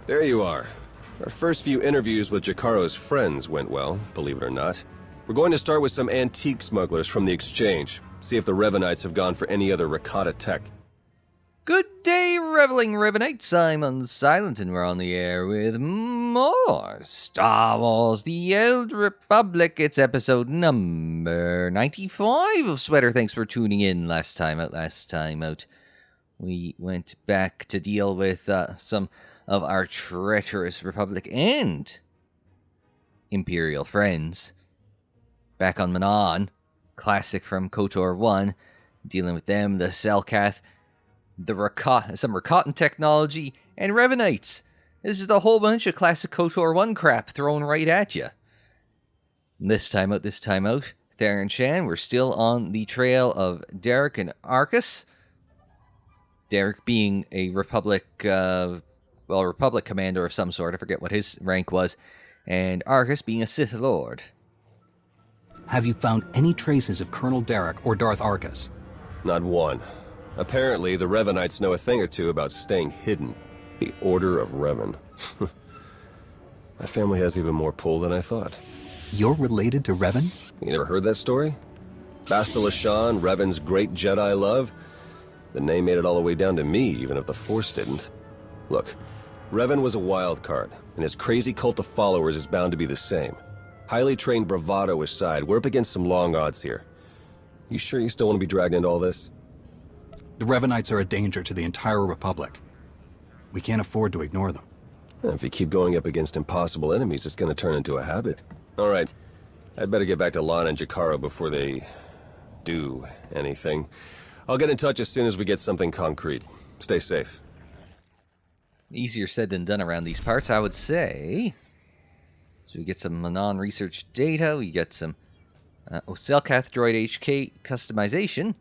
There you are. Our first few interviews with Jakaro's friends went well, believe it or not. We're going to start with some antique smugglers from the exchange. See if the Revanites have gone for any other Rakata tech. Good day, reveling Revanites. I'm Unsilent, and we're on the air with more Star Wars The Old Republic. It's episode number 95 of Sweater. Thanks for tuning in last time out. We went back to deal with some of our treacherous Republic and Imperial friends. Back on Manon, classic from KOTOR 1, dealing with them, the Selkath, some Rakatan technology, and Revanites. This is a whole bunch of classic KOTOR 1 crap thrown right at you. This time out, Theron Shan, we're still on the trail of Derek and Arcus. Derek being a Republic commander of some sort, I forget what his rank was, and Arcus being a Sith Lord. Have you found any traces of Colonel Derek or Darth Arcus? Not one. Apparently, the Revanites know a thing or two about staying hidden. The Order of Revan. My family has even more pull than I thought. You're related to Revan? You never heard that story? Bastila Shan, Revan's great Jedi love? The name made it all the way down to me, even if the Force didn't. Look, Revan was a wild card, and his crazy cult of followers is bound to be the same. Highly trained bravado aside, we're up against some long odds here. You sure you still want to be dragged into all this? The Revanites are a danger to the entire Republic. We can't afford to ignore them. If you keep going up against impossible enemies, it's going to turn into a habit. All right, I'd better get back to Lana and Jakaro before they do anything. I'll get in touch as soon as we get something concrete. Stay safe. Easier said than done around these parts, I would say. So we get some Manon research data. We get some Selkath Droid HK customization.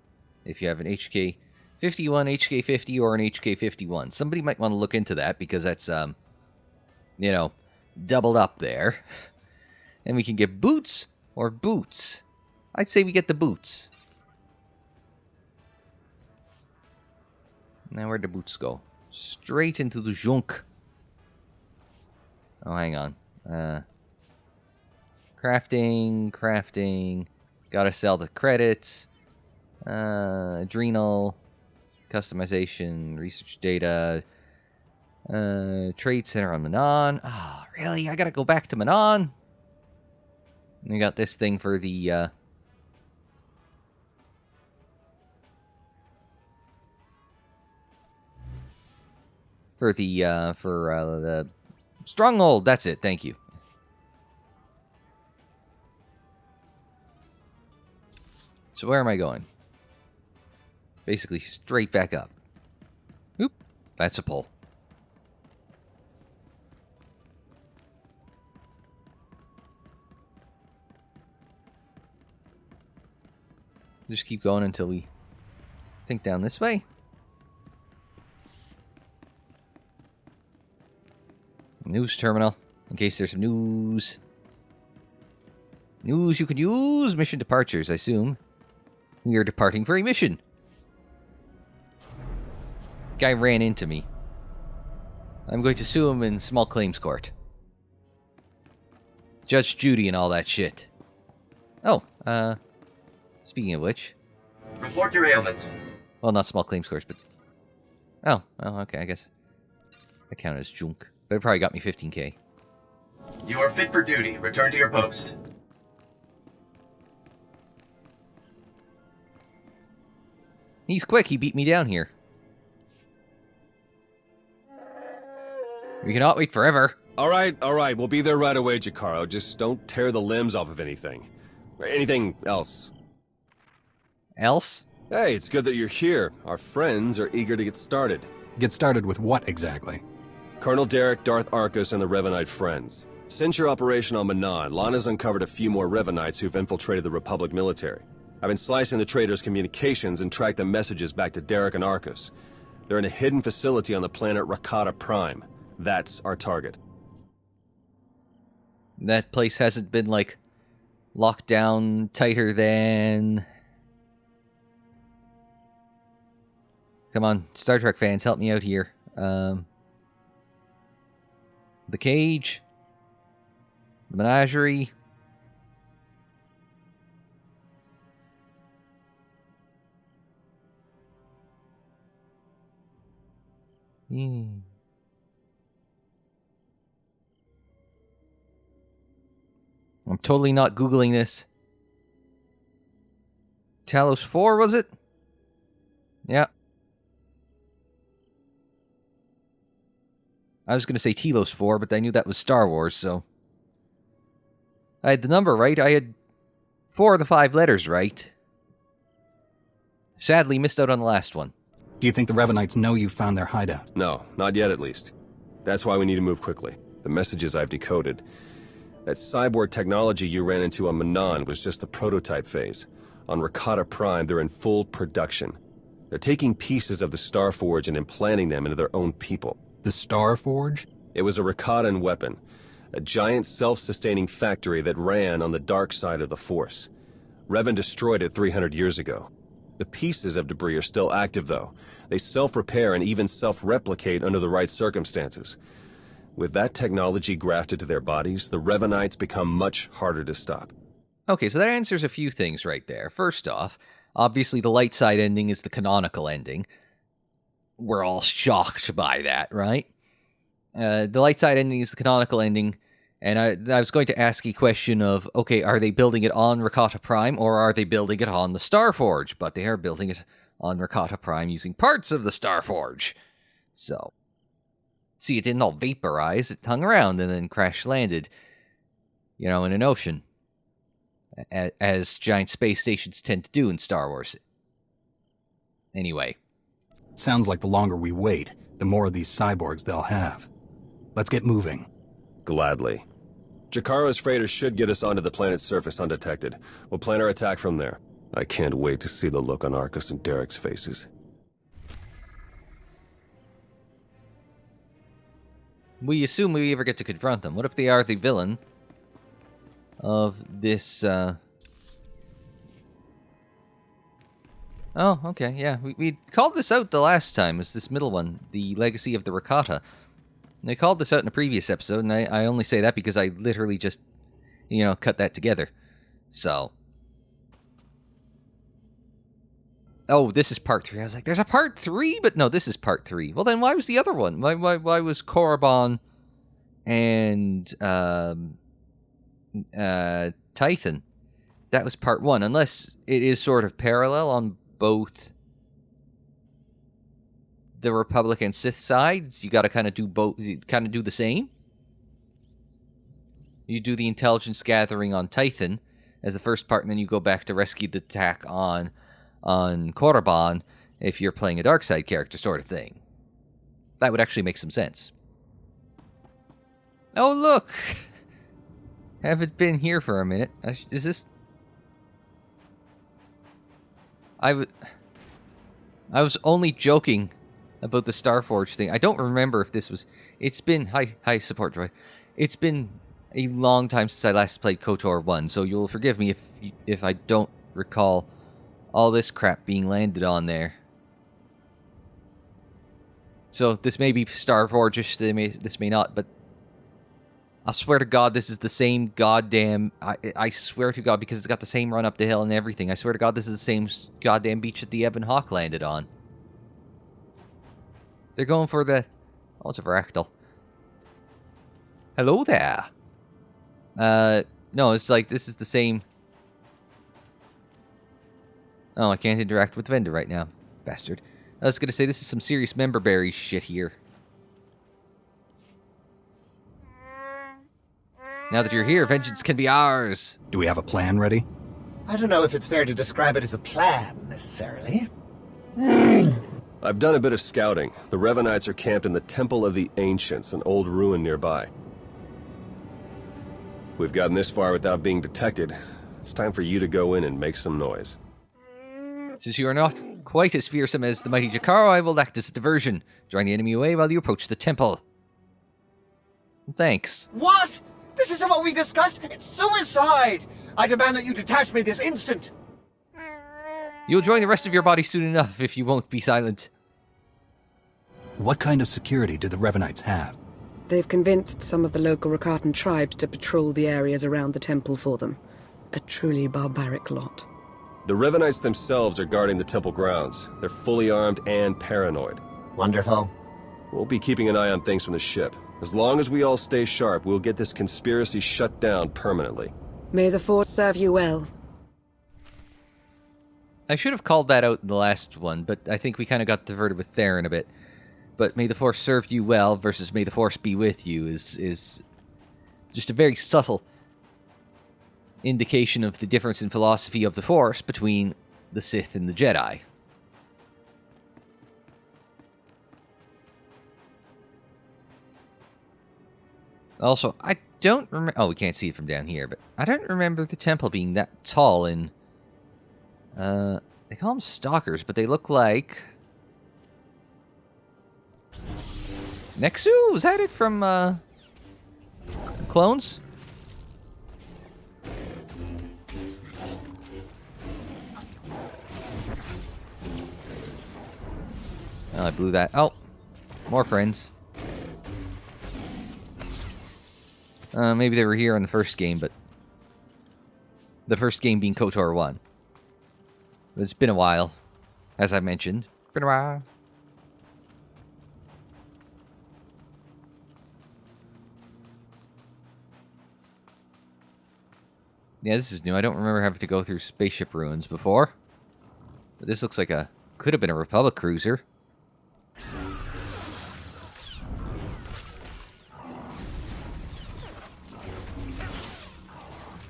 If you have an HK 51, HK 50, or an HK 51. Somebody might want to look into that because that's, doubled up there. And we can get boots or boots. I'd say we get the boots. Now where'd the boots go? Straight into the junk. Oh, hang on. Crafting. Gotta sell the credits. Adrenal. Customization. Research data. Trade center on Manon. Oh, really? I gotta go back to Manon? We got this thing for the, For the stronghold. That's it. Thank you. So where am I going? Basically straight back up. Oop. That's a pull. Just keep going until we think down this way. News terminal, in case there's some news. News you can use. Mission departures, I assume. We are departing for a mission. Guy ran into me. I'm going to sue him in small claims court. Judge Judy and all that shit. Oh, speaking of which. Report your ailments. Well, not small claims court, but... Oh, okay, I guess. That counted as junk. But it probably got me 15k. You are fit for duty. Return to your post. He's quick. He beat me down here. We cannot wait forever. All right. We'll be there right away, Jakaro. Just don't tear the limbs off of anything. Or anything else. Else? Hey, it's good that you're here. Our friends are eager to get started. Get started with what exactly? Colonel Derek, Darth Arcus, and the Revanite friends. Since your operation on Manon, Lana's uncovered a few more Revanites who've infiltrated the Republic military. I've been slicing the traitors' communications and tracked the messages back to Derek and Arcus. They're in a hidden facility on the planet Rakata Prime. That's our target. That place hasn't been, like, locked down tighter than... Come on, Star Trek fans, help me out here. The cage. The menagerie. I'm totally not Googling this. Talos 4, was it? Yeah. I was going to say Telos 4, but I knew that was Star Wars, so... I had the number right. I had 4 of the 5 letters right. Sadly, missed out on the last one. Do you think the Revanites know you found their hideout? No, not yet at least. That's why we need to move quickly. The messages I've decoded. That cyborg technology you ran into on Manan was just the prototype phase. On Rakata Prime, they're in full production. They're taking pieces of the Starforge and implanting them into their own people. The Starforge? It was a Rakatan weapon. A giant self-sustaining factory that ran on the dark side of the Force. Revan destroyed it 300 years ago. The pieces of debris are still active, though. They self-repair and even self-replicate under the right circumstances. With that technology grafted to their bodies, the Revanites become much harder to stop. Okay, so that answers a few things right there. First off, obviously the light side ending is the canonical ending. We're all shocked by that, right? The light side ending is the canonical ending, and I was going to ask a question of, okay, are they building it on Rakata Prime, or are they building it on the Starforge? But they are building it on Rakata Prime using parts of the Starforge. So, see, it didn't all vaporize, it hung around and then crash-landed, in an ocean. As giant space stations tend to do in Star Wars. Anyway. Sounds like the longer we wait, the more of these cyborgs they'll have. Let's get moving. Gladly. Jakaro's freighters should get us onto the planet's surface undetected. We'll plan our attack from there. I can't wait to see the look on Arcus and Derek's faces. We assume we ever get to confront them. What if they are the villain of this, Oh, okay, yeah. We called this out the last time, as this middle one, the Legacy of the Rakata. And I called this out in a previous episode, and I only say that because I literally just, cut that together. So. Oh, this is part 3. I was like, there's a part 3? But no, this is part 3. Well, then why was the other one? Why was Korriban and, Tython? That was part 1, unless it is sort of parallel on both the Republic and Sith sides. You gotta kind of do both, kind of do the same. You do the intelligence gathering on Tython as the first part, and then you go back to rescue the attack on Korriban if you're playing a dark side character, sort of thing. That would actually make some sense. Oh, look! Haven't been here for a minute. Is this... I was only joking about the Starforge thing. I don't remember if this was... It's been... Hi, support droid. It's been a long time since I last played KOTOR 1, so you'll forgive me if I don't recall all this crap being landed on there. So this may be Starforge-ish, this may not, but I swear to God, this is the same goddamn... I swear to God, because it's got the same run up the hill and everything. I swear to God, this is the same goddamn beach that the Ebon Hawk landed on. They're going for the... Oh, it's a Varactyl. Hello there. No, it's like, this is the same... Oh, I can't interact with the vendor right now. Bastard. I was gonna say, this is some serious member berry shit here. Now that you're here, vengeance can be ours. Do we have a plan ready? I don't know if it's fair to describe it as a plan, necessarily. I've done a bit of scouting. The Revanites are camped in the Temple of the Ancients, an old ruin nearby. We've gotten this far without being detected. It's time for you to go in and make some noise. Since you are not quite as fearsome as the mighty Jakaro, I will act as a diversion, drawing the enemy away while you approach the temple. Thanks. What? This isn't what we discussed! It's suicide! I demand that you detach me this instant! You'll join the rest of your body soon enough if you won't be silent. What kind of security do the Revanites have? They've convinced some of the local Rakatan tribes to patrol the areas around the temple for them. A truly barbaric lot. The Revanites themselves are guarding the temple grounds. They're fully armed and paranoid. Wonderful. We'll be keeping an eye on things from the ship. As long as we all stay sharp, we'll get this conspiracy shut down permanently. May the Force serve you well. I should have called that out in the last one, but I think we kind of got diverted with Theron a bit. But may the Force serve you well versus may the Force be with you is just a very subtle indication of the difference in philosophy of the Force between the Sith and the Jedi. Also, I don't remember... Oh, we can't see it from down here, but I don't remember the temple being that tall in... they call them stalkers, but they look like... Nexu? Is that it from, Clones? Oh, I blew that. Oh, more friends. Maybe they were here in the first game, but... The first game being KOTOR 1. But it's been a while, as I mentioned. Been a while. Yeah, this is new. I don't remember having to go through spaceship ruins before. But this looks like a... Could have been a Republic cruiser.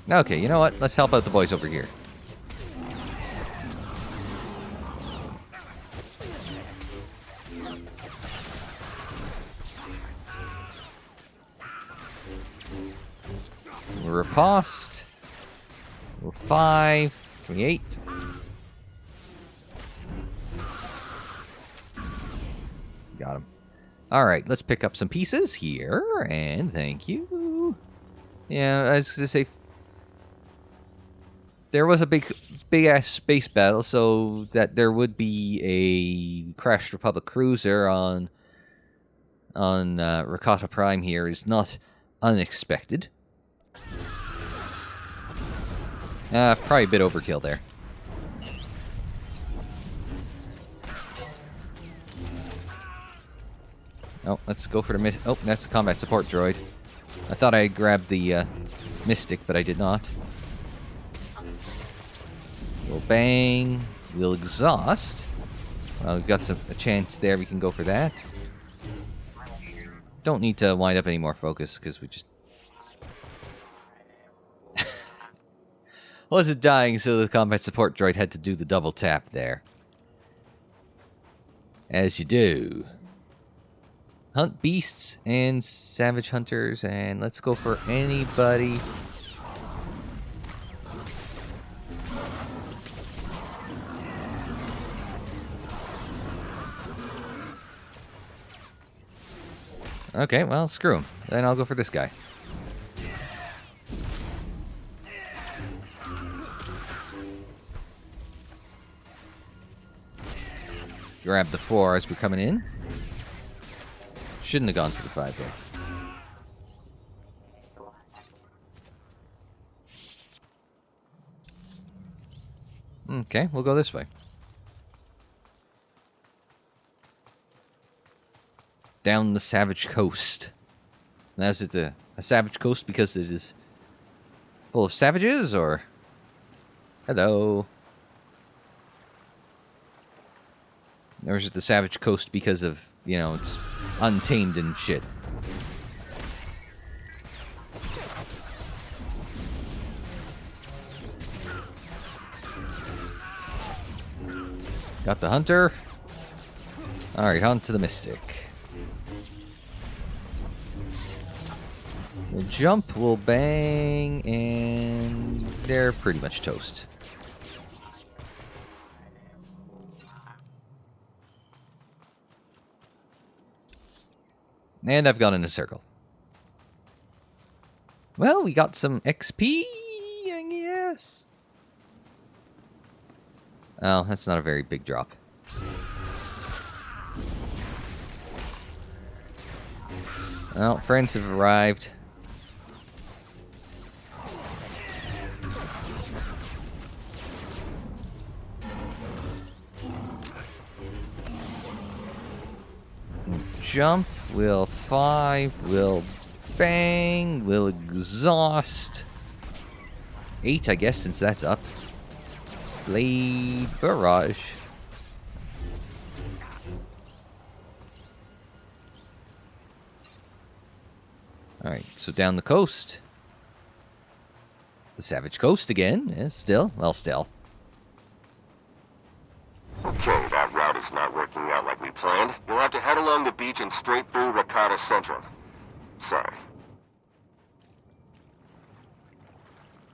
Okay, you know what? Let's help out the boys over here. We're riposte. We're 5, 28. Got him. Alright, let's pick up some pieces here, and thank you. Yeah, I was gonna say... There was a big-ass space battle, so that there would be a crashed Republic cruiser on Rakata Prime here is not unexpected. Probably a bit overkill there. Oh, let's go for the oh, that's the combat support droid. I thought I grabbed the Mystic, but I did not. We'll bang. We'll exhaust. We've got a chance there. We can go for that. Don't need to wind up any more focus, because we just... Wasn't dying, so the combat support droid had to do the double tap there. As you do. Hunt beasts and savage hunters, and let's go for anybody... Okay, well, screw him. Then I'll go for this guy. Grab the 4 as we're coming in. Shouldn't have gone for the 5 though. Okay, we'll go this way. Down the Savage Coast. Now, is it a Savage Coast because it is full of savages, or... Hello. Or is it the Savage Coast because of, you know, it's untamed and shit? Got the Hunter. Alright, on to the Mystic. We'll jump, we'll bang, and they're pretty much toast. And I've gone in a circle. Well, we got some XP, I guess. Oh, that's not a very big drop. Well, friends have arrived. Jump, will 5, will bang, will exhaust. 8, I guess, since that's up. Blade barrage. Alright, so down the coast. The Savage Coast again. Yeah, still. Okay, that route is not working out like we planned. You'll have to head along the beach and straight through Rakata Central. Sorry.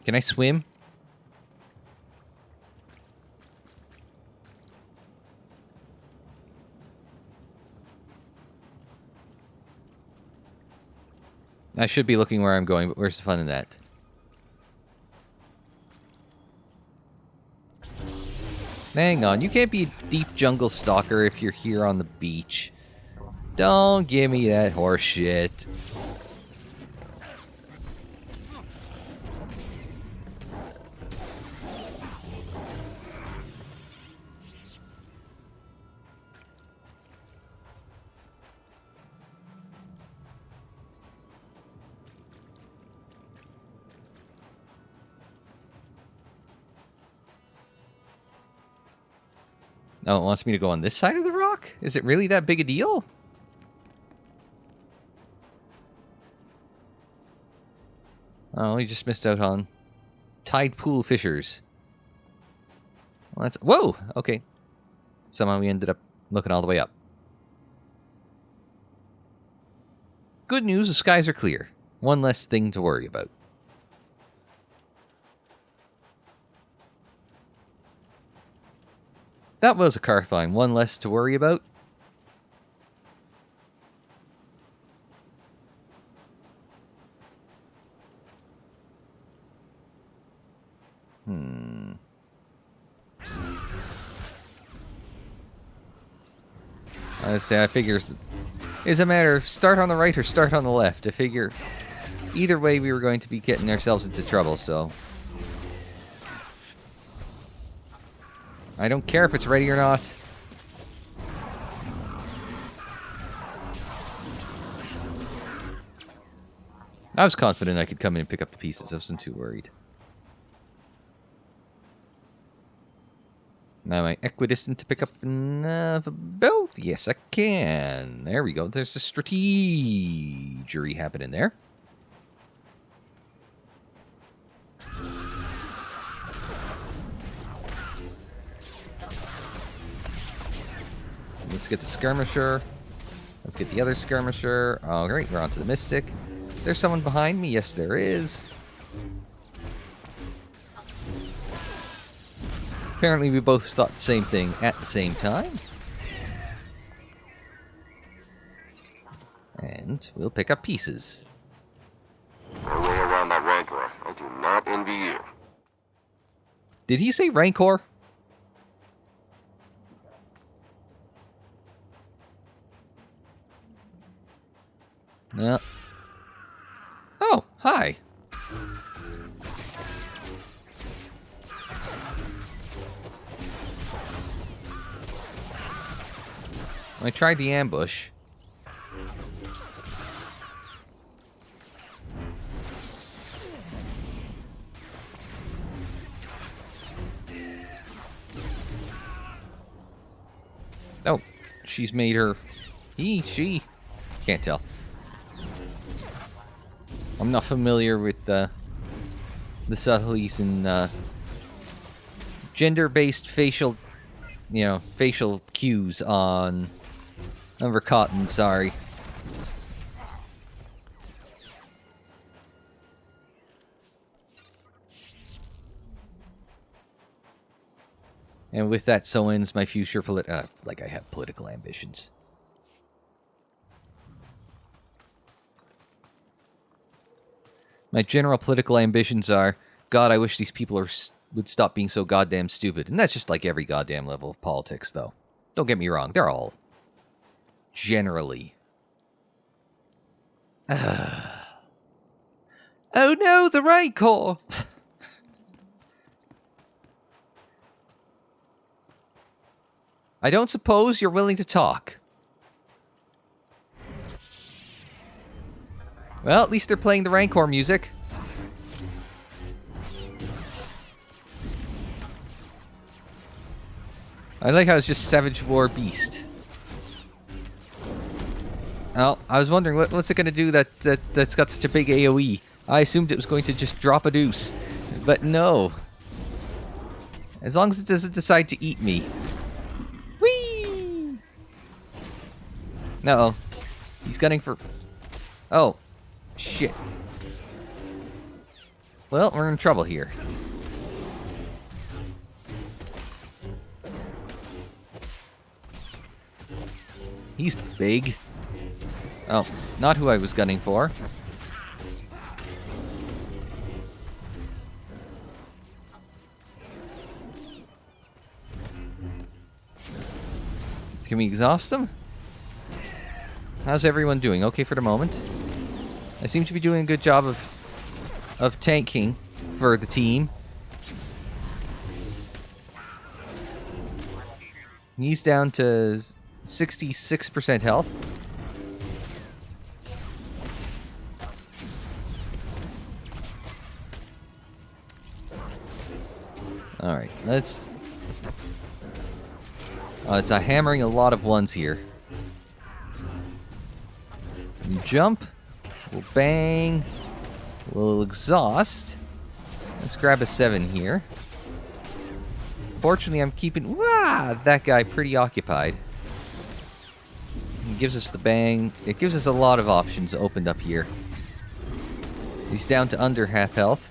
Can I swim? I should be looking where I'm going, but where's the fun in that? Hang on, you can't be a deep jungle stalker if you're here on the beach. Don't give me that horse shit. Oh, it wants me to go on this side of the rock? Is it really that big a deal? Oh, we just missed out on tide pool fishers. Well, that's... Whoa! Okay. Somehow we ended up looking all the way up. Good news, the skies are clear. One less thing to worry about. That was a Carthline. One less to worry about. I figure it's a matter of start on the right or start on the left. I figure either way we were going to be getting ourselves into trouble, so... I don't care if it's ready or not. I was confident I could come in and pick up the pieces. I wasn't too worried. Now, am I equidistant to pick up both? Yes, I can. There we go. There's a strategery happening there. Let's get the skirmisher. Let's get the other skirmisher. All right, we're on to the mystic. There's someone behind me. Yes, there is. Apparently, we both thought the same thing at the same time. And we'll pick up pieces. No way around that Rancor. I do not envy you. Did he say Rancor? No. Oh, hi. I tried the ambush. Oh, she's made her... she... Can't tell. I'm not familiar with the subtleties in gender-based facial, facial cues on Rakata, sorry. And with that, so ends my future like I have political ambitions. My general political ambitions are, God, I wish these people would stop being so goddamn stupid. And that's just like every goddamn level of politics, though. Don't get me wrong, they're all generally Oh no, the Rancor! I don't suppose you're willing to talk. Well, at least they're playing the Rancor music. I like how it's just Savage War Beast. Oh, I was wondering, what's it going to do that's got such a big AoE? I assumed it was going to just drop a deuce. But no. As long as it doesn't decide to eat me. Whee! Uh-oh. He's gunning for... Oh. Shit. Well, we're in trouble here. He's big. Oh, not who I was gunning for. Can we exhaust him? How's everyone doing? Okay for the moment. I seem to be doing a good job of tanking for the team. He's down to 66% health. Alright, let's... it's hammering a lot of ones here. Jump. We'll bang. We'll exhaust. Let's grab a 7 here. Fortunately, I'm keeping that guy pretty occupied. He gives us the bang. It gives us a lot of options opened up here. He's down to under half health.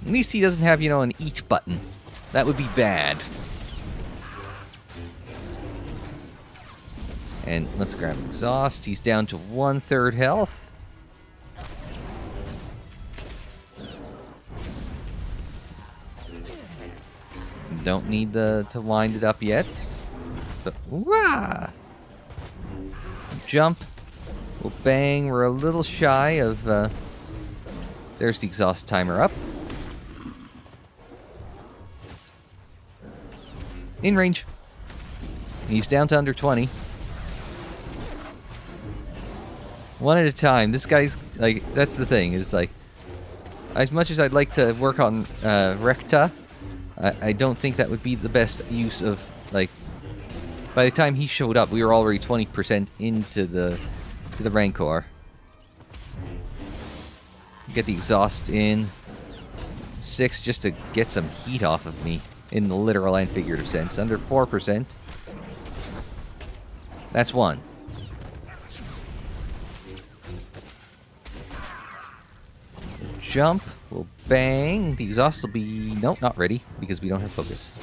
At least he doesn't have, an eat button. That would be bad. And let's grab exhaust. He's down to 1/3 health. Don't need to wind it up yet. But, jump. We'll bang. We're a little shy of... there's the exhaust timer up. In range. He's down to under 20. One at a time. This guy's, that's the thing, is, as much as I'd like to work on Rakata, I don't think that would be the best use of, by the time he showed up, we were already 20% into the Rancor. Get the exhaust in. 6 just to get some heat off of me, in the literal and figurative sense. Under 4%. That's 1. Jump. We'll bang. The exhaust will be... Nope, not ready, because we don't have focus.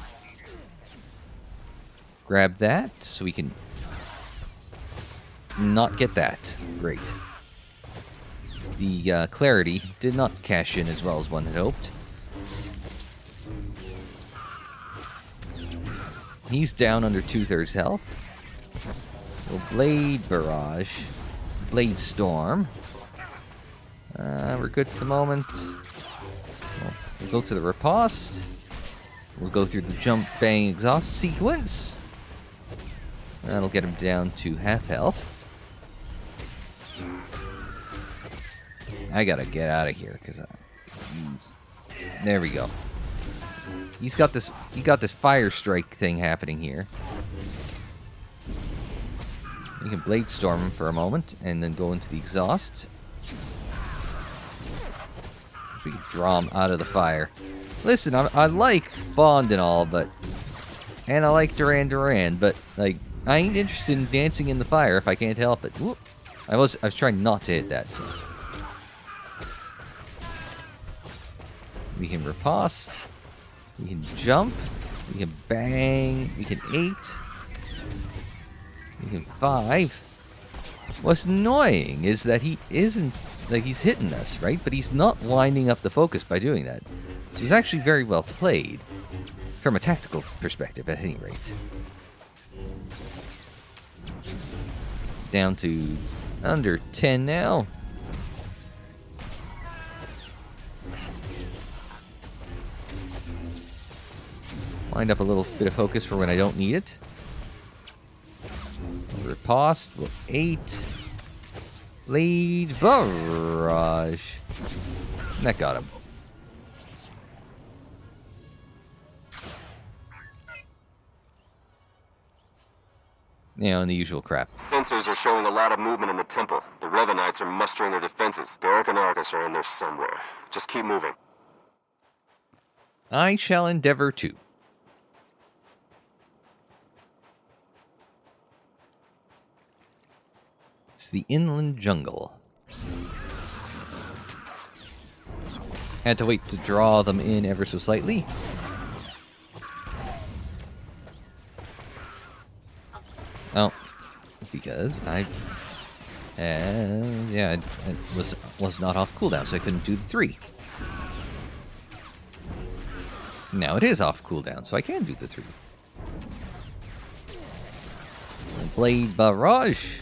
Grab that, so we can... not get that. Great. The clarity did not cash in as well as one had hoped. He's down under 2/3 health. We'll Blade Barrage. Blade Storm. We're good for the moment. We'll go to the riposte. We'll go through the jump, bang, exhaust sequence. That'll get him down to half health. I gotta get out of here because there we go. He got this fire strike thing happening here. You can blade storm him for a moment and then go into the exhaust. We can draw him out of the fire. Listen, I like Bond and all, and I like Duran, but I ain't interested in dancing in the fire if I can't help it. Whoop. I was trying not to hit that. So. We can riposte. We can jump. We can bang. We can 8. We can 5. What's annoying is that he isn't, he's hitting us, right? But he's not winding up the focus by doing that. So he's actually very well played. From a tactical perspective, at any rate. Down to Under 10 now. Wind up a little bit of focus for when I don't need it. Riposte. Will 8. Blade barrage. And that got him. Yeah, and the usual crap. Sensors are showing a lot of movement in the temple. The Revanites are mustering their defenses. Derek and Argus are in there somewhere. Just keep moving. I shall endeavor to. It's the inland jungle. Had to wait to draw them in ever so slightly. Oh, because I was not off cooldown, so I couldn't do the 3. Now it is off cooldown, so I can do the 3. Blade barrage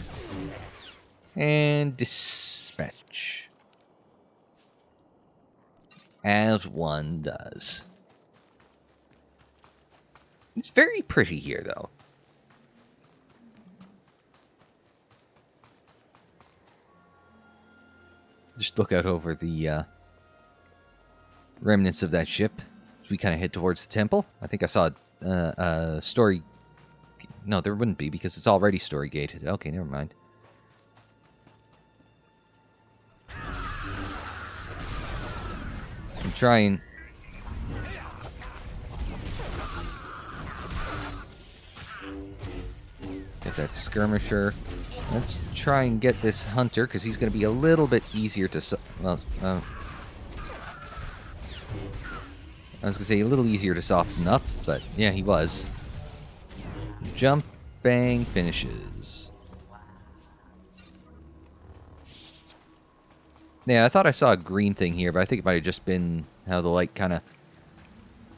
and dispatch, as one does. It's very pretty here, though. Just look out over the remnants of that ship as we kind of head towards the temple. I think I saw a story. No, there wouldn't be because it's already story gated. Okay, never mind. I'm trying. Get that skirmisher. Let's try and get this hunter, because he's going to be a little bit easier to... Well, I was going to say a little easier to soften up, but yeah, he was. Jump, bang, finishes. Yeah, I thought I saw a green thing here, but I think it might have just been how the light kind of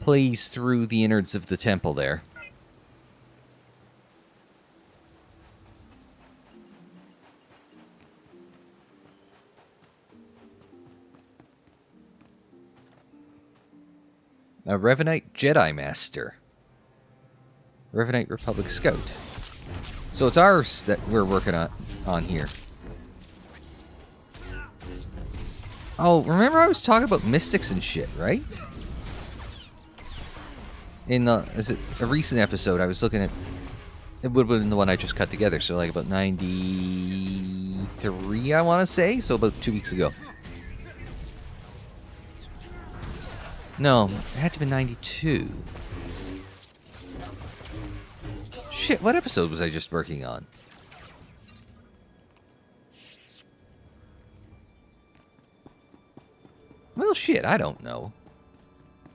plays through the innards of the temple there. A Revanite Jedi Master. Revanite Republic Scout. So it's ours that we're working on here. Oh, remember I was talking about mystics and shit, right? In is it a recent episode? I was looking at. It would have been the one I just cut together, so like about 93, I want to say. So about 2 weeks ago. No, it had to be 92. Shit, what episode was I just working on? Well, shit, I don't know.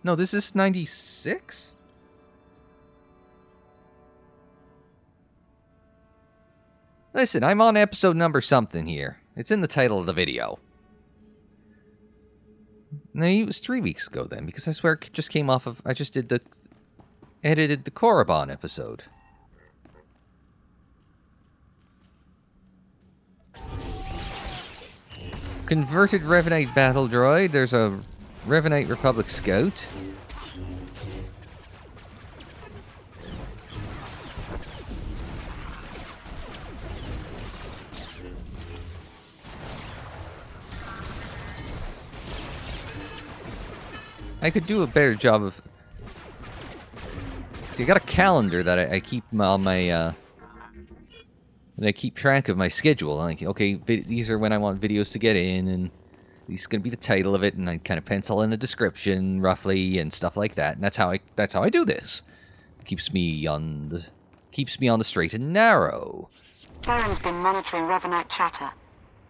No, this is 96? Listen, I'm on episode number something here. It's in the title of the video. No, it was 3 weeks ago then, because I swear it just came off of... I just edited the Korriban episode. Converted Revanite battle droid. There's a Revanite Republic Scout. I could do a better job of... See, I got a calendar that I keep on my... And I keep track of my schedule. Like, okay, these are when I want videos to get in, and this is gonna be the title of it, and I kind of pencil in a description roughly and stuff like that. And that's how I do this. It keeps me on the straight and narrow. Theron's been monitoring Revanite chatter.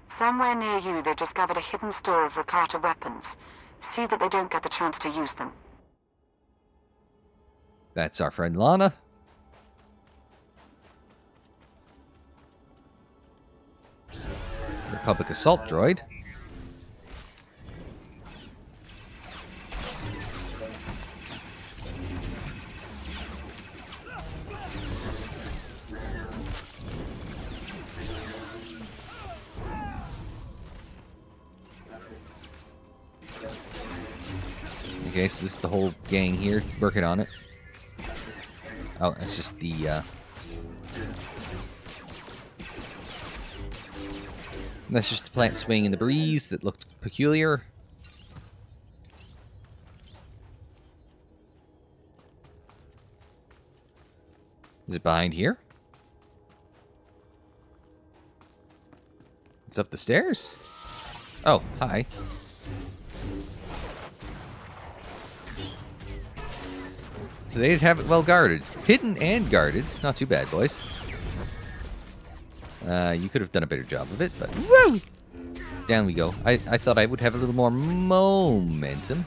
Somewhere near you, they discovered a hidden store of Rakata weapons. See that they don't get the chance to use them. That's our friend Lana. Republic Assault Droid. Okay, so this is the whole gang here working on it. Oh, that's just the, that's just the plant swaying in the breeze that looked peculiar. Is it behind here? It's up the stairs? Oh, hi. So they did have it well guarded. Hidden and guarded. Not too bad, boys. You could have done a better job of it, but woo! Down we go. I thought I would have a little more momentum.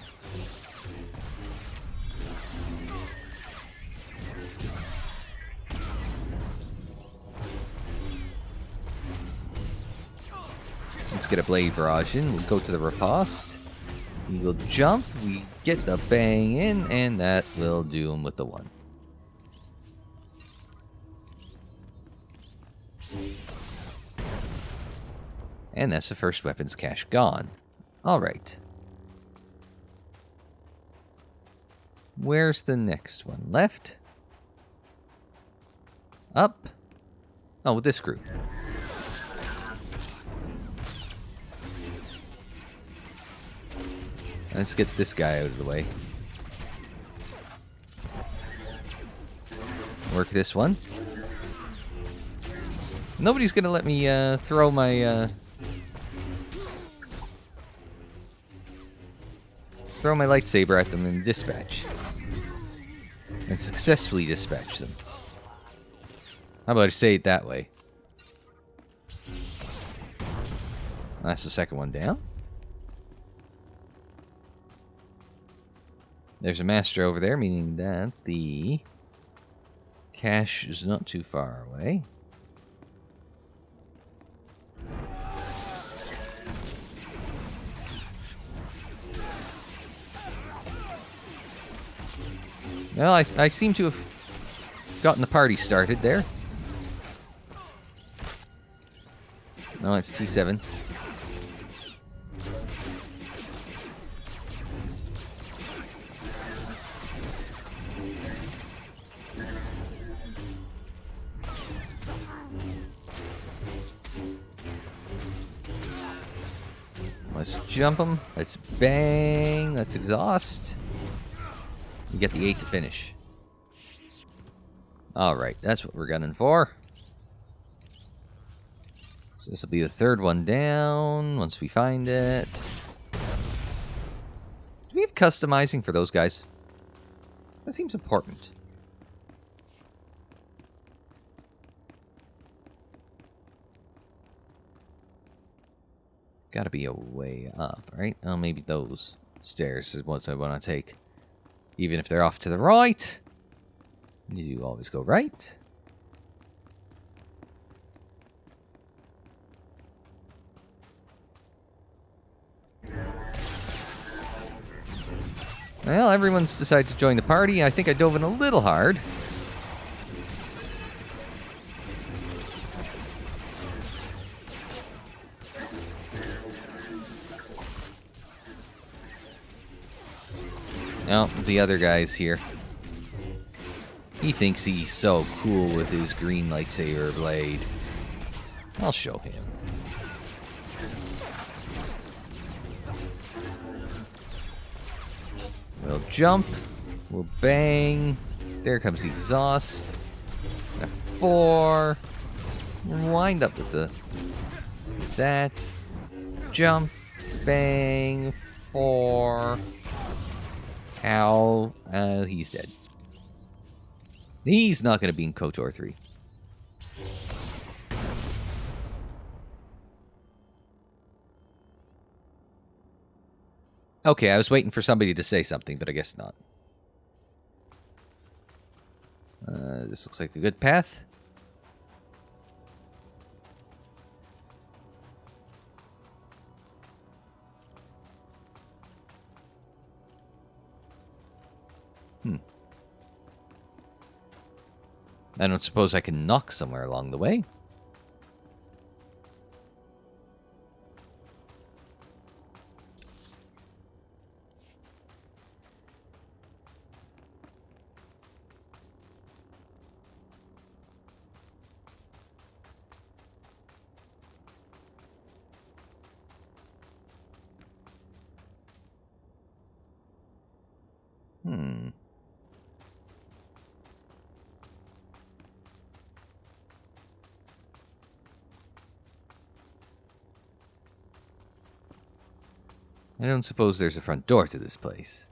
Let's get a blade barrage in. We'll go to the riposte. We will jump. We get the bang in, and that will do him with the 1. And that's the first weapons cache gone. Alright. Where's the next one? Left? Up? Oh, with this group. Let's get this guy out of the way. Work this one. Nobody's gonna let me throw my lightsaber at them and dispatch. And successfully dispatch them. How about I say it that way? That's the second one down. There's a master over there, meaning that the cache is not too far away. Well, I seem to have gotten the party started there. No, it's T7. Let's jump them. Let's bang. Let's exhaust. We get the 8 to finish. Alright, that's what we're gunning for. So this will be the third one down once we find it. Do we have customizing for those guys? That seems important. Gotta be a way up, right? Oh, maybe those stairs is what I want to take. Even if they're off to the right, you always go right. Well, everyone's decided to join the party. I think I dove in a little hard. Oh, the other guy's here. He thinks he's so cool with his green lightsaber blade. I'll show him. We'll jump. We'll bang. There comes the exhaust. A 4. Wind up with that. Jump. Bang. 4. Ow. He's dead. He's not going to be in KOTOR 3. Okay, I was waiting for somebody to say something, but I guess not. This looks like a good path. I don't suppose I can knock somewhere along the way. I don't suppose there's a front door to this place.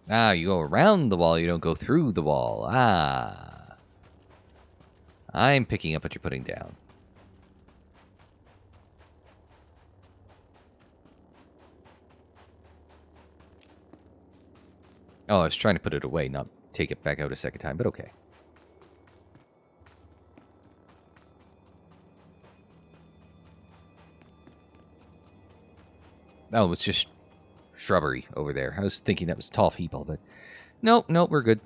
Ah, you go around the wall, you don't go through the wall. Ah. I'm picking up what you're putting down. Oh, I was trying to put it away, not take it back out a second time, but okay. Oh, it's just shrubbery over there. I was thinking that was tall people, but nope, we're good.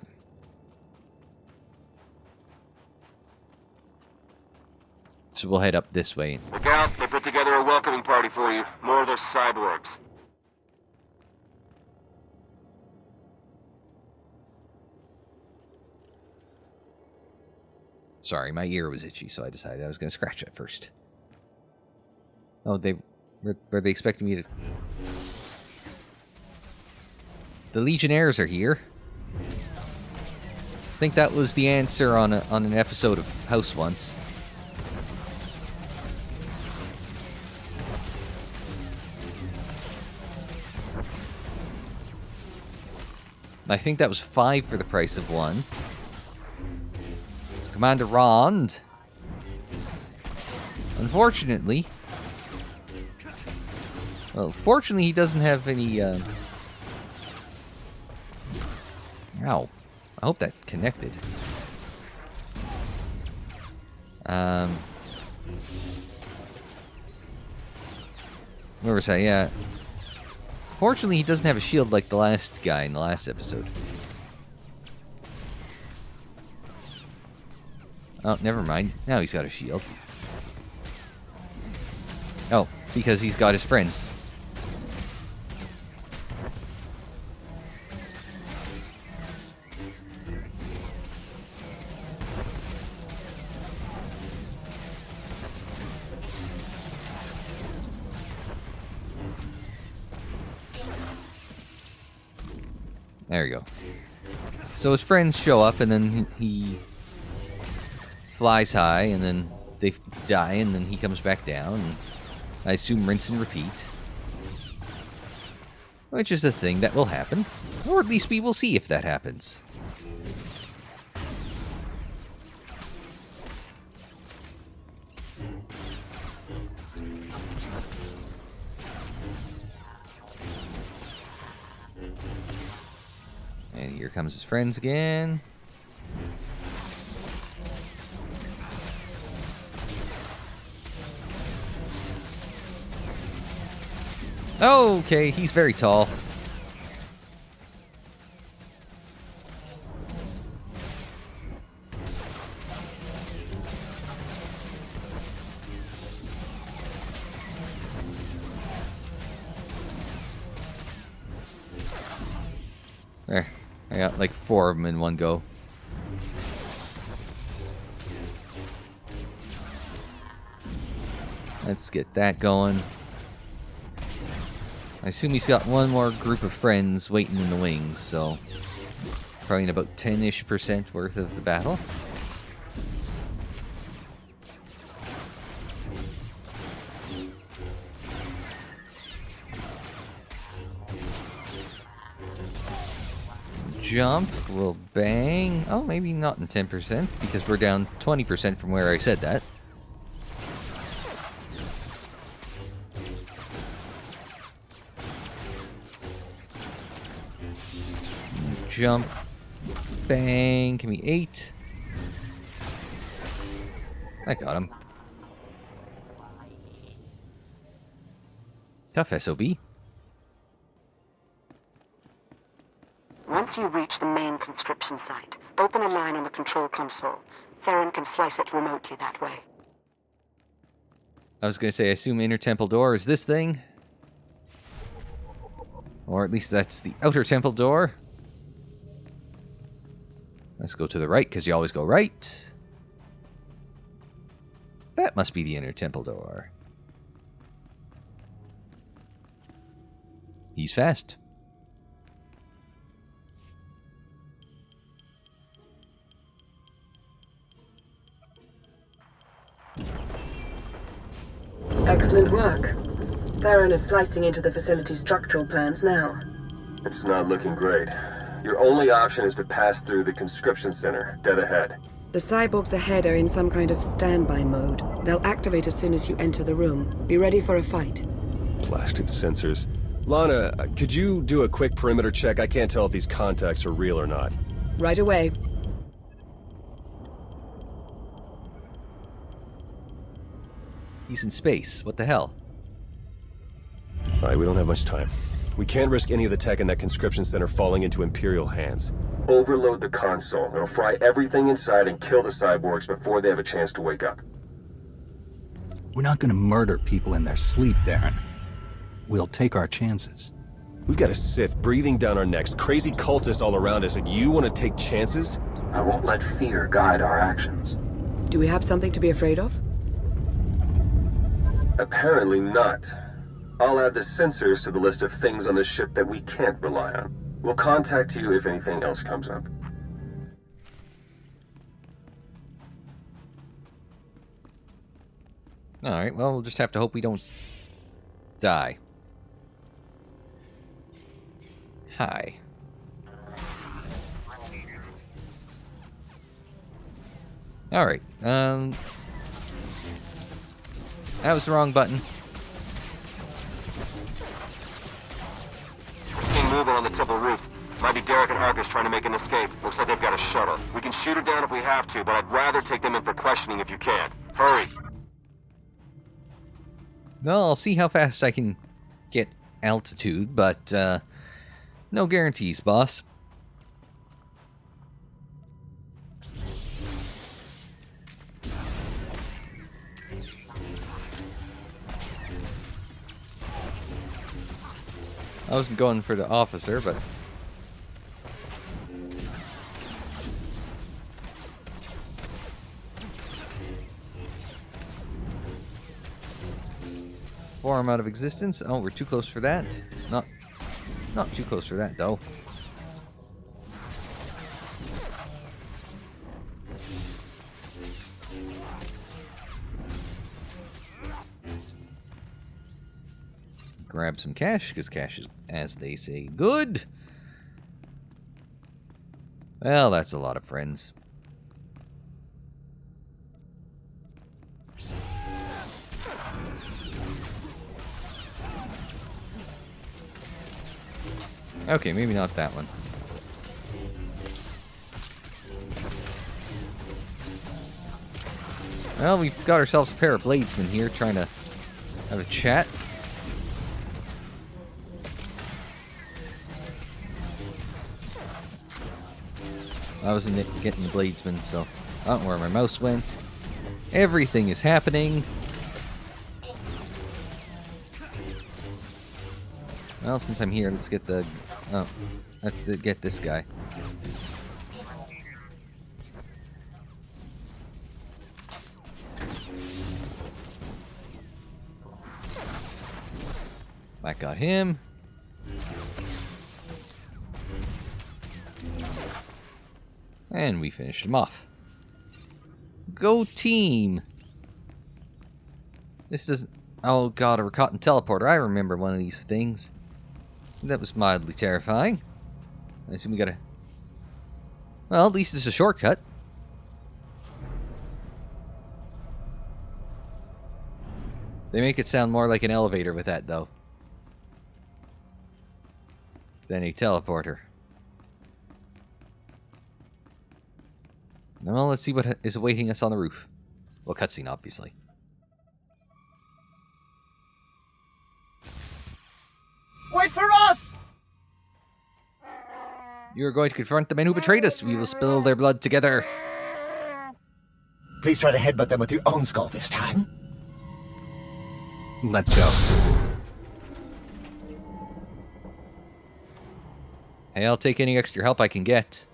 So we'll head up this way. Look out, they put together a welcoming party for you. More of those cyborgs. Sorry, my ear was itchy, so I decided I was going to scratch it first. Oh, were they expecting me to... The Legionnaires are here. I think that was the answer on an episode of House once. I think that was 5 for the price of 1. It's Commander Rond. Unfortunately... Well, fortunately he doesn't have any, Ow. I hope that connected. Where was I? Yeah. Fortunately, he doesn't have a shield like the last guy in the last episode. Oh, never mind. Now he's got a shield. Oh, because he's got his friends. There we go. So his friends show up, and then he flies high, and then they die, and then he comes back down. And I assume rinse and repeat. Which is a thing that will happen. Or at least we will see if that happens. And here comes his friends again. Okay, he's very tall. There. I got like 4 of them in one go. Let's get that going. I assume he's got one more group of friends waiting in the wings, so probably in about 10-ish% worth of the battle. Jump, we'll bang. Oh, maybe not in 10%, because we're down 20% from where I said that. Jump, bang, give me 8. I got him. Tough SOB. Once you reach the main conscription site, open a line on the control console. Theron can slice it remotely that way. I was going to say, I assume inner temple door is this thing. Or at least that's the outer temple door. Let's go to the right, because you always go right. That must be the inner temple door. He's fast. work. Theron is slicing into the facility's structural plans now. It's not looking great. Your only option is to pass through the conscription center, dead ahead. The cyborgs ahead are in some kind of standby mode. They'll activate as soon as you enter the room. Be ready for a fight. Blasted sensors. Lana, could you do a quick perimeter check? I can't tell if these contacts are real or not. Right away. He's in space. What the hell? Alright, we don't have much time. We can't risk any of the tech in that conscription center falling into Imperial hands. Overload the console. It'll fry everything inside and kill the cyborgs before they have a chance to wake up. We're not gonna murder people in their sleep, Theron. We'll take our chances. We've got a Sith breathing down our necks, crazy cultists all around us, and you want to take chances? I won't let fear guide our actions. Do we have something to be afraid of? Apparently not. I'll add the sensors to the list of things on the ship that we can't rely on. We'll contact you if anything else comes up. Alright, well, we'll just have to hope we don't die. Hi. Alright, that was the wrong button. Seeing movement on the temple roof. Might be Derek and Arcus trying to make an escape. Looks like they've got a shuttle. We can shoot it down if we have to, but I'd rather take them in for questioning if you can. Hurry! Well, I'll see how fast I can get altitude, but, no guarantees, boss. I wasn't going for the officer, but... Form out of existence. Oh, we're too close for that. Not too close for that, though. Grab some cash, because cash is, as they say, good. Well, that's a lot of friends. Okay, maybe not that one. Well, we've got ourselves a pair of bladesmen here trying to have a chat. I wasn't getting the bladesman, so I don't know where my mouse went. Everything is happening. Well, since I'm here, let's get the... Oh, let's get this guy. That got him. And we finished him off. Go team! This doesn't... Oh god, a Rakata teleporter. I remember one of these things. That was mildly terrifying. I assume we gotta... Well, at least it's a shortcut. They make it sound more like an elevator with that, though, than a teleporter. Well, let's see what is awaiting us on the roof. Well, cutscene, obviously. Wait for us! You are going to confront the men who betrayed us. We will spill their blood together. Please try to headbutt them with your own skull this time. Let's go. Hey, I'll take any extra help I can get.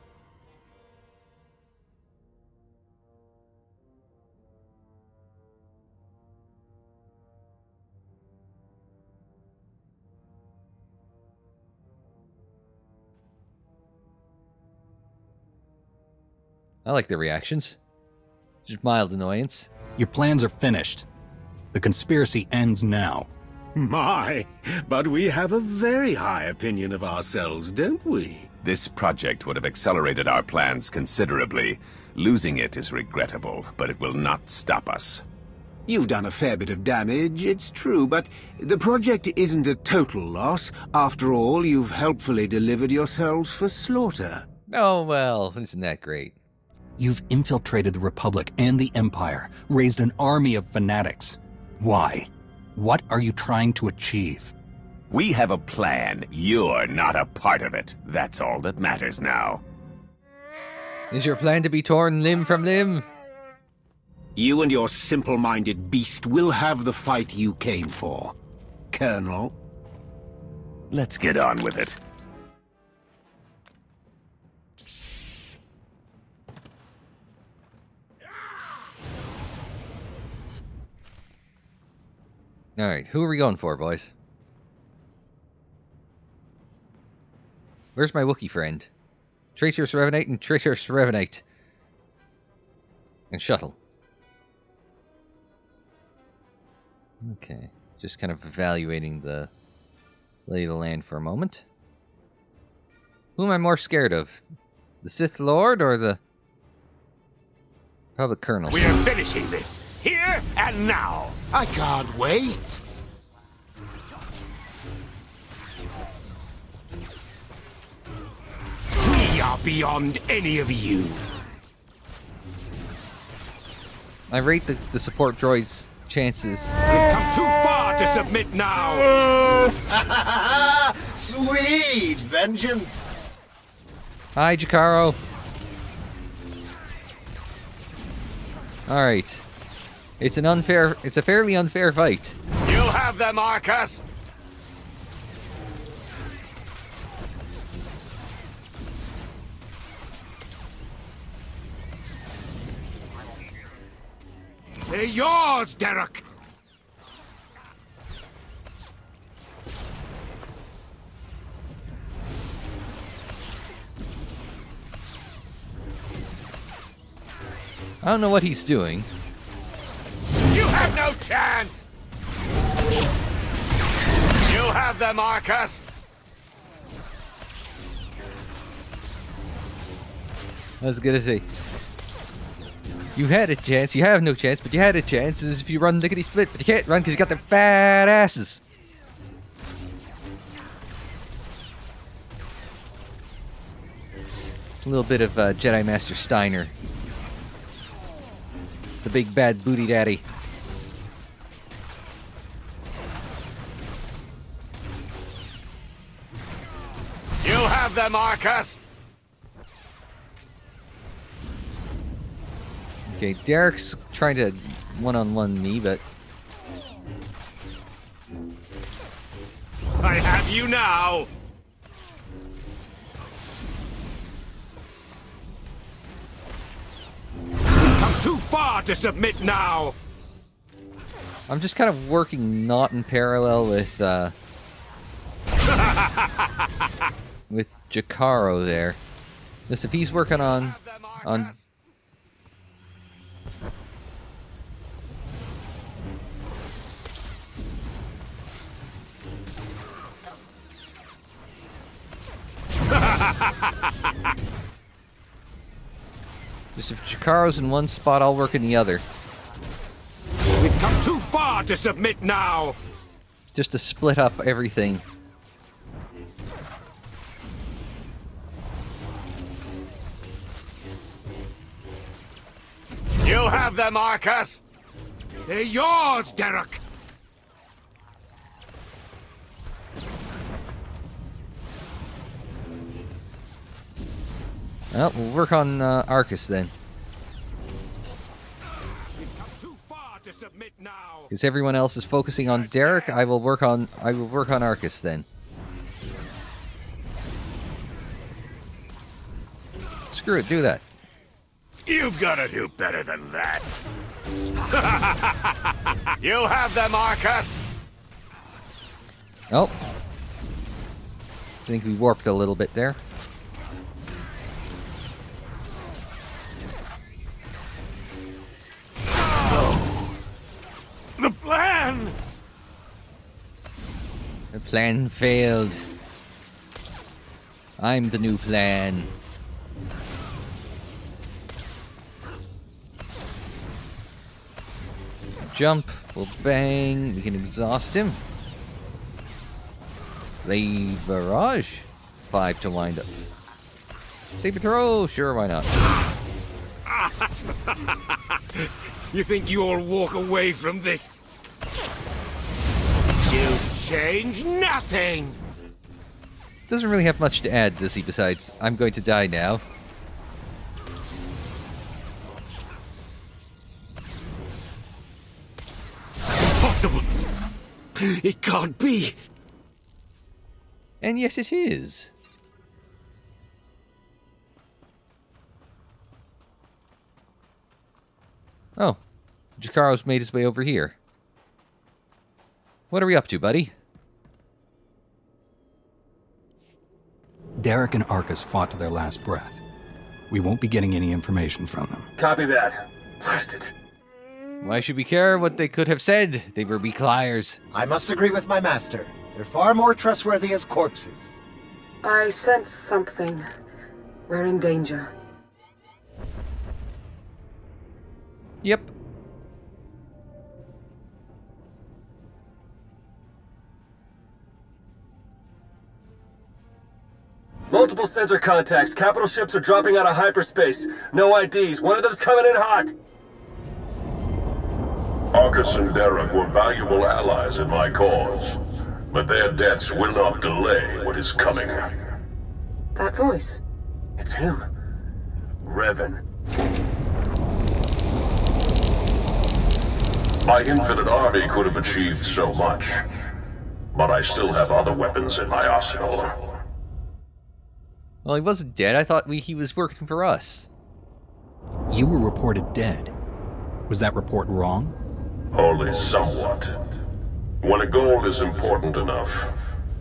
I like their reactions. Just mild annoyance. Your plans are finished. The conspiracy ends now. My, but we have a very high opinion of ourselves, don't we? This project would have accelerated our plans considerably. Losing it is regrettable, but it will not stop us. You've done a fair bit of damage, it's true, but the project isn't a total loss. After all, you've helpfully delivered yourselves for slaughter. Oh, well, isn't that great? You've infiltrated the Republic and the Empire, raised an army of fanatics. Why? What are you trying to achieve? We have a plan. You're not a part of it. That's all that matters now. Is your plan to be torn limb from limb? You and your simple-minded beast will have the fight you came for, Colonel. Let's get on with it. Alright, who are we going for, boys? Where's my Wookiee friend? Traitorous Revanite and Traitorous Revanite. And Shuttle. Okay, just kind of evaluating the lay of the land for a moment. Who am I more scared of? The Sith Lord or the Republic Colonel? We are finishing this, here and now. I can't wait. We are beyond any of you. I rate the support droid's chances. We've come too far to submit now. Sweet vengeance. Hi, Jakaro. Alright. It's a fairly unfair fight. You have them, Arcus. They're yours, Derek. I don't know what he's doing. You have no chance! You have them, Arcus! I was gonna say, you had a chance, you have no chance, but you had a chance, as if you run lickety-split, but you can't run because you got them fat asses. A little bit of Jedi Master Steiner. The big bad booty daddy. You have them, Arcus! Okay, Derek's trying to one-on-one me, but... I have you now! We've come too far to submit now! I'm just kind of working not in parallel with, with Jakaro there. Just if he's working on just if Jakaro's in one spot, I'll work in the other. We've come too far to submit now! Just to split up everything. You have them, Arcus! They're yours, Derek! Well, we'll work on Arcus then. We've come too far to submit now! Because everyone else is focusing on Derek, I will work on Arcus then. Screw it, do that. You gotta do better than that. You have them, Arcus! Oh. I think we warped a little bit there. The plan! The plan failed. I'm the new plan. Jump. We'll bang. We can exhaust him. Leave barrage. 5 to wind up. Saber throw. Sure, why not? You think you'll walk away from this? You've changed nothing! Doesn't really have much to add, does he, besides, I'm going to die now. Impossible! It can't be! And yes, it is. Oh, Jakaro's made his way over here. What are we up to, buddy? Derek and Arcus fought to their last breath. We won't be getting any information from them. Copy that. Blast it. Why should we care what they could have said? They were weak liars. I must agree with my master. They're far more trustworthy as corpses. I sense something. We're in danger. Yep. Multiple sensor contacts. Capital ships are dropping out of hyperspace. No IDs. One of them's coming in hot. Arcus and Derek were valuable allies in my cause, but their deaths will not delay what is coming. That voice. It's him. Revan. My infinite army could have achieved so much, but I still have other weapons in my arsenal. Well, he wasn't dead. I thought he was working for us. You were reported dead. Was that report wrong? Only somewhat. When a goal is important enough,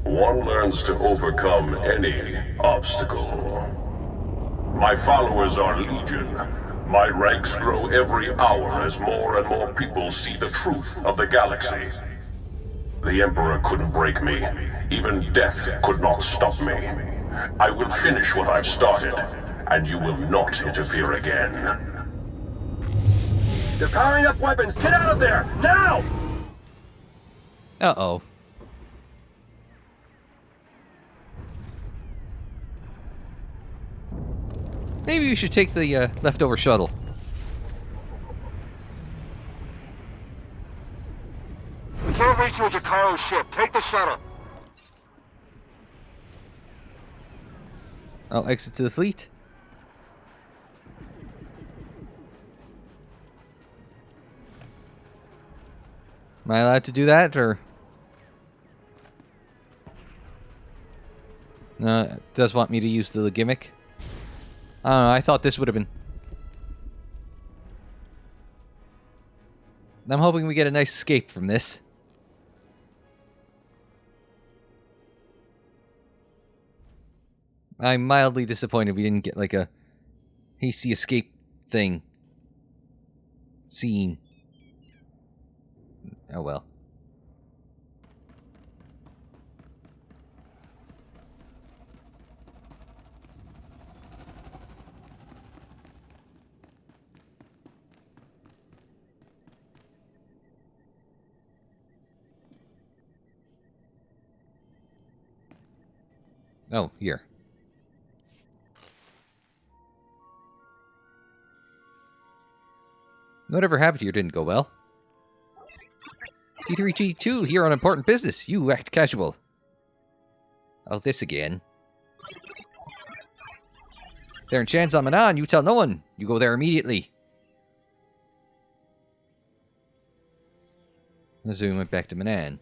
one learns to overcome any obstacle. My followers are legion. My ranks grow every hour as more and more people see the truth of the galaxy. The Emperor couldn't break me. Even death could not stop me. I will finish what I've started, and you will not interfere again. They're powering up weapons. Get out of there! Now! Uh-oh. Maybe we should take the leftover shuttle. We can't reach you with Jakaro's ship. Take the shuttle. I'll exit to the fleet. Am I allowed to do that, or? No, it does want me to use the gimmick. I don't know, I thought this would have been... I'm hoping we get a nice escape from this. I'm mildly disappointed we didn't get like a hasty escape thing. Scene. Oh well. Oh, here. Whatever happened here didn't go well. T3G2 here on important business. You act casual. Oh, this again. They're in Shan's on Manan. You tell no one. You go there immediately. Zoom went back to Manan.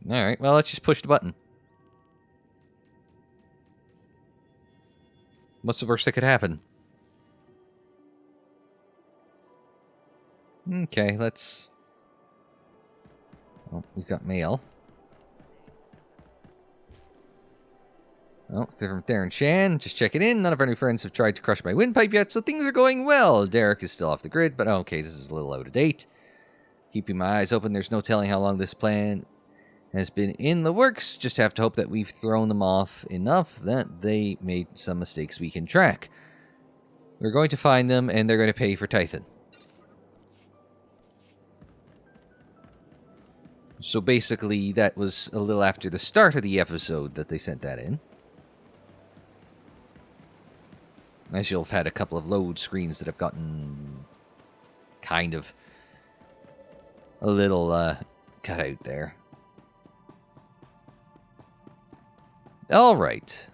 Alright, well, let's just push the button. What's the worst that could happen? Okay, let's... Oh, we've got mail. Oh, they're from Theron Shan. Just checking in. None of our new friends have tried to crush my windpipe yet, so things are going well. Derek is still off the grid, but okay, this is a little out of date. Keeping my eyes open, there's no telling how long this plan has been in the works. Just have to hope that we've thrown them off enough that they made some mistakes we can track. We're going to find them, and they're going to pay for Tython. So basically, that was a little after the start of the episode that they sent that in. As you'll have had a couple of load screens that have gotten kind of a little cut out there. Alright.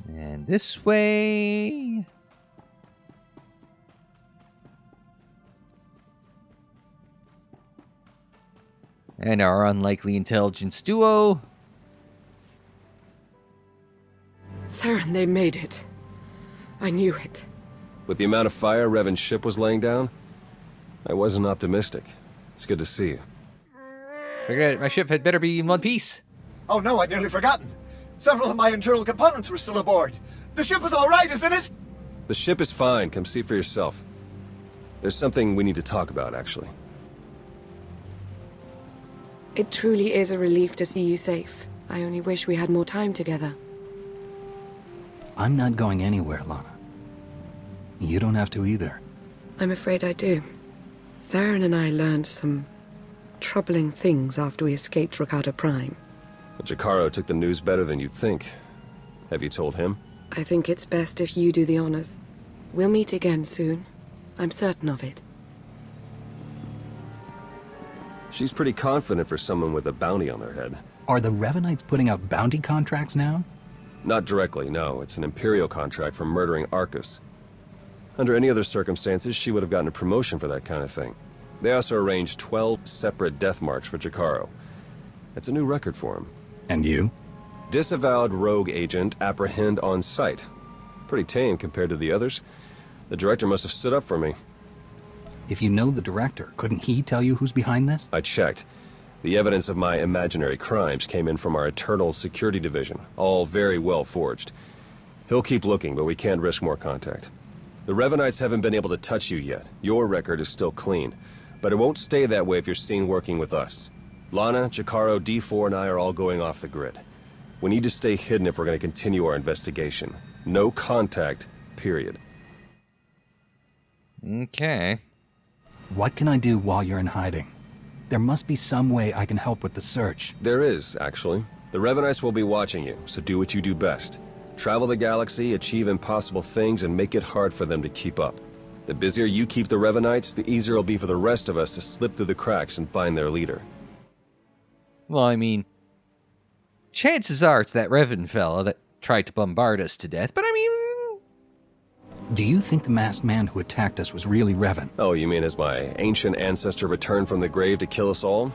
And this way. And our unlikely intelligence duo. Theron, they made it. I knew it. With the amount of fire Revan's ship was laying down, I wasn't optimistic. It's good to see you. Forget it, my ship had better be in one piece. Oh no, I'd nearly forgotten. Several of my internal components were still aboard. The ship is all right, isn't it? The ship is fine. Come see for yourself. There's something we need to talk about, actually. It truly is a relief to see you safe. I only wish we had more time together. I'm not going anywhere, Lana. You don't have to either. I'm afraid I do. Theron and I learned some troubling things after we escaped Rakata Prime. But Jacaro took the news better than you'd think. Have you told him? I think it's best if you do the honors. We'll meet again soon. I'm certain of it. She's pretty confident for someone with a bounty on their head. Are the Revanites putting out bounty contracts now? Not directly, no. It's an Imperial contract for murdering Arcus. Under any other circumstances, she would have gotten a promotion for that kind of thing. They also arranged 12 separate death marks for Jacaro. That's a new record for him. And you? Disavowed rogue agent, apprehend on sight. Pretty tame compared to the others. The director must have stood up for me. If you know the director, couldn't he tell you who's behind this? I checked. The evidence of my imaginary crimes came in from our Eternal Security Division, all very well forged. He'll keep looking, but we can't risk more contact. The Revanites haven't been able to touch you yet. Your record is still clean. But it won't stay that way if you're seen working with us. Lana, Jacaro, D4, and I are all going off the grid. We need to stay hidden if we're going to continue our investigation. No contact, period. Okay. What can I do while you're in hiding? There must be some way I can help with the search. There is, actually. The Revanites will be watching you, so do what you do best. Travel the galaxy, achieve impossible things, and make it hard for them to keep up. The busier you keep the Revanites, the easier it'll be for the rest of us to slip through the cracks and find their leader. Well, I mean, chances are it's that Revan fella that tried to bombard us to death, but I mean... Do you think the masked man who attacked us was really Revan? Oh, you mean as my ancient ancestor returned from the grave to kill us all?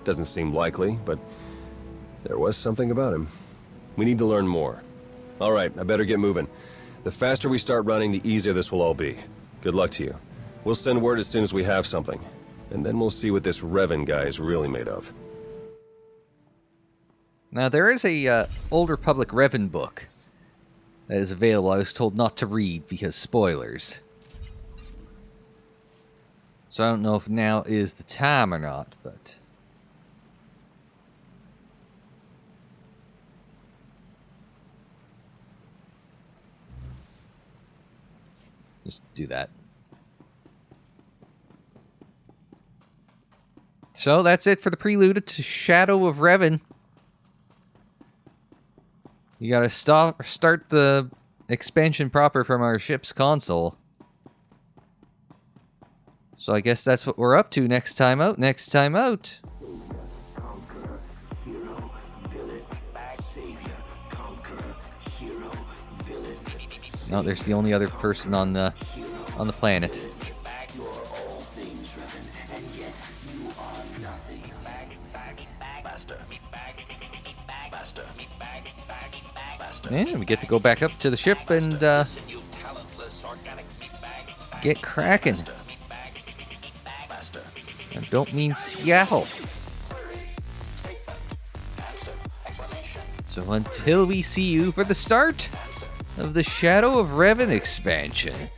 Doesn't seem likely, but there was something about him. We need to learn more. All right, I better get moving. The faster we start running, the easier this will all be. Good luck to you. We'll send word as soon as we have something. And then we'll see what this Revan guy is really made of. Now, there is a Old Republic Revan book that is available. I was told not to read because spoilers. So I don't know if now is the time or not, but... just do that. So that's it for the prelude to Shadow of Revan. You gotta start the expansion proper from our ship's console. So I guess that's what we're up to next time out. Next time out. No, there's the only other person on the planet. And we get to go back up to the ship and get cracking. I don't mean Seattle. So until we see you for the start of the Shadow of Revan expansion,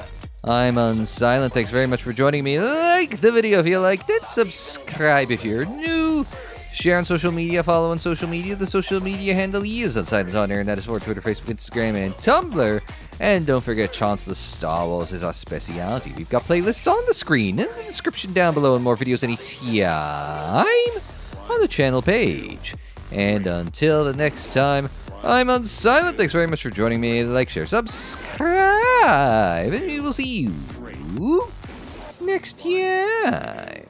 I'm Unsilent. Thanks very much for joining me. Like the video if you liked it. Subscribe if you're new. Share on social media. Follow on social media. The social media handle is Unsilent on air, and that is for Twitter, Facebook, Instagram, and Tumblr. And don't forget, Chancellor Star Wars is our speciality. We've got playlists on the screen in the description down below, and more videos anytime on the channel page. And until the next time, I'm Unsilent. Thanks very much for joining me. Like, share, subscribe, and we will see you next time.